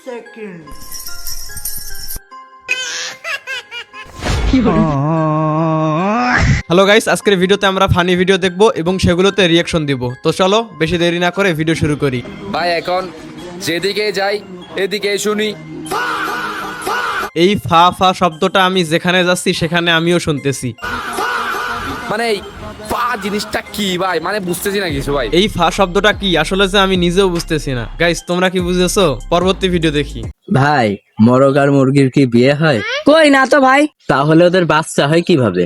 seconds. Hello guys, আজকের ভিডিওতে আমরা ফানি ভিডিও দেখব এবং সেগুলোতে রিয়াকশন দিব। তো চলো বেশি দেরি না করে ভিডিও শুরু করি। ভাই এখন যেদিকে যাই এদিকে শুনি। এই ফা ফা শব্দটা আমি যেখানে যাচ্ছি সেখানে আমিও শুনতেছি। মানে এই পা জিনিসটা কি ভাই, মানে বুঝতেছি না কিছু ভাই। এই ফা শব্দটা কি আসলে যে আমি নিজেও বুঝতেছি না। গাইস তোমরা কি বুঝেছো? পরবর্তী ভিডিও দেখি। ভাই, মোরগ আর মুরগির কি বিয়ে হয়? কই না তো ভাই। তাহলে ওদের বাচ্চা হয় কিভাবে?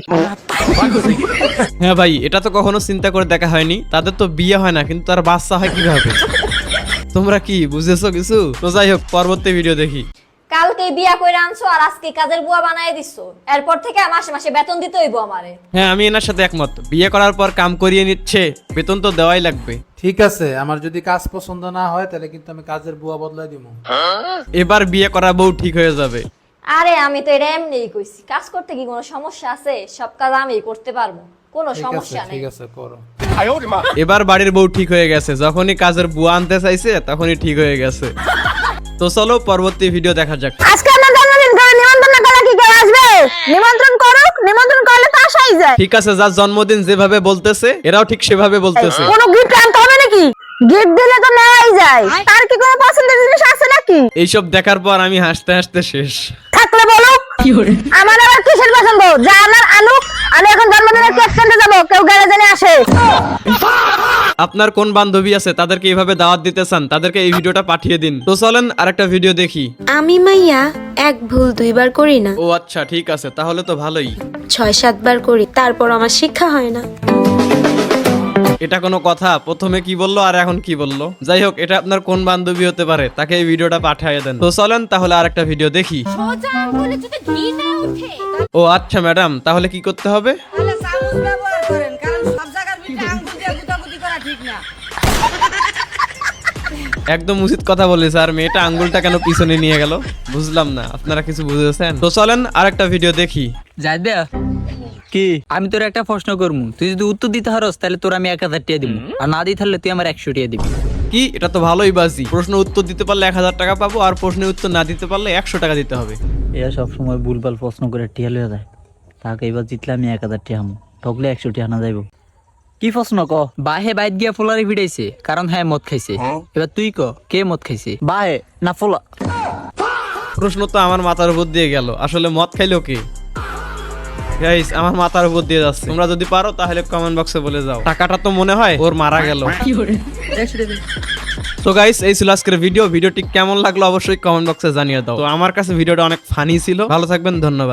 হ্যাঁ ভাই, এটা তো কখনো চিন্তা করে দেখা হয়নি। তাদের তো বিয়ে হয় না, কিন্তু তার বাচ্চা হয় কিভাবে? তোমরা কি বুঝেছো কিছু? তো যাই হোক, পরবর্তী ভিডিও দেখি। কালকে বিয়া কইরা আনছো আর আজকে কাজের বুয়া বানায় দিছো। এরপর থেকে মাসে মাসে বেতন দিতে হইব আমারে। হ্যাঁ, আমি এনার সাথে একমত। বিয়ে করার পর কাম করিয়ে নিচ্ছে, বেতন তো দেওয়াই লাগবে। ঠিক আছে, আমার যদি কাজ পছন্দ না হয় তাহলে কিন্তু আমি কাজের বুয়া বদলাই দিব। এবার বিয়ে করা বউ ঠিক হয়ে যাবে। আরে আমি তো এটা এমনিই কইছি। কাজ করতে কি কোনো সমস্যা আছে? সব কাজ আমি করতে পারবো, কোনো সমস্যা নেই। ঠিক আছে, করো। এবার বাড়ির বউ ঠিক হয়ে গেছে। যখনই কাজের বুয়া আনতে চাইছে তখনই ঠিক হয়ে গেছে। তো চলো পরবর্তী ভিডিও দেখা যাক। আজকে আমার জন্মদিন, করে নিমন্ত্রণ করা কি কেউ আসবে? নিমন্ত্রণ করুক, নিমন্ত্রণ করলে তো আসাই যায়। ঠিক আছে, যার জন্মদিন যেভাবে বলতেছে এরাও ঠিক সেভাবে বলতেছে। কোনো গিফট আনতে হবে নাকি? গিফট দিলে তো নেওয়াই যায়। তার কি কোনো পছন্দের জিনিস আছে নাকি? এইসব দেখার পর আমি হাসতে হাসতে শেষ। থাকলে বলুক। আমার আবার কিসের পছন্দ? যা আমার আনুক। আমি এখন জন্মদিনের কেক কিনতে যাবো, কেউ গ্যারেজে নিয়ে আসে। আপনার কোন বান্ধবী আছে তাদেরকে এইভাবে দাওয়াত দিতে চান, তাদেরকে এই ভিডিওটা পাঠিয়ে দিন। তো চলেন আরেকটা ভিডিও দেখি। আমি মাইয়া এক ভুল দুইবার করি না, ও আচ্ছা, ঠিক আছে, তাহলে তো ভালোই। 6-7 বার করি, তারপর আমার শিক্ষা হয় না। এটা কোনো কথা? প্রথমে কি বললো আর এখন কি বললো? যাই হোক, এটা আপনার কোন বান্ধবী হতে পারে, তাকে এই ভিডিওটা পাঠিয়ে দেন। তো চলেন তাহলে আরেকটা ভিডিও দেখি। ও আচ্ছা ম্যাডাম, তাহলে কি করতে হবে? একদম উচিত কথা বলে স্যার। মেয়েটা আঙ্গুলটা কেন পিছনে নিয়ে গেল বুঝলাম না। আপনারা কিছু বুঝেছেন? তো চলেন আরেকটা ভিডিও দেখি। যাই দে কি, আমি তোর একটা প্রশ্ন করবো, তুই যদি উত্তর দিতে পারস তাহলে তোর আমি 1000 টাকা দিব, আর না দিতে পারলে তুই আমার 100 টাকা দিবি। কি, এটা তো ভালোই বাজি। প্রশ্ন উত্তর দিতে পারলে 1000 টাকা পাবো, আর প্রশ্নের উত্তর না দিতে পারলে 100 টাকা দিতে হবে। এরা সবসময় ভুলভাল প্রশ্ন করে টিয়া লয়ে যায়। তাকে এবার জিতলে আমি 1000 টাকা হামু, ঠকলে 100 টাকা না যাইব। কি প্রশ্ন ক? বাহে বাইত গিয়া ফোলারে ভিড়াইছে কারণ হ্যাঁ মদ খাইছে। এবার তুই ক, কে মদ খাইছে, বাহে না ফোলা? প্রশ্ন তো আমার মাথার উপর দিয়ে গেল। আসলে মদ খাইলো কে? গাইস, আমার মাথার উপর দিয়ে যাচ্ছে। তোমরা যদি পারো তাহলে কমেন্ট বক্সে বলে যাও। টাকাটা তো মনে হয় ওর মারা গেল। তো গাইস, এই ছিল আজকের ভিডিও। ভিডিওটি কেমন লাগলো অবশ্যই কমেন্ট বক্সে জানিয়ে দাও। তো আমার কাছে ভিডিওটা অনেক ফানি ছিল। ভালো থাকবেন, ধন্যবাদ।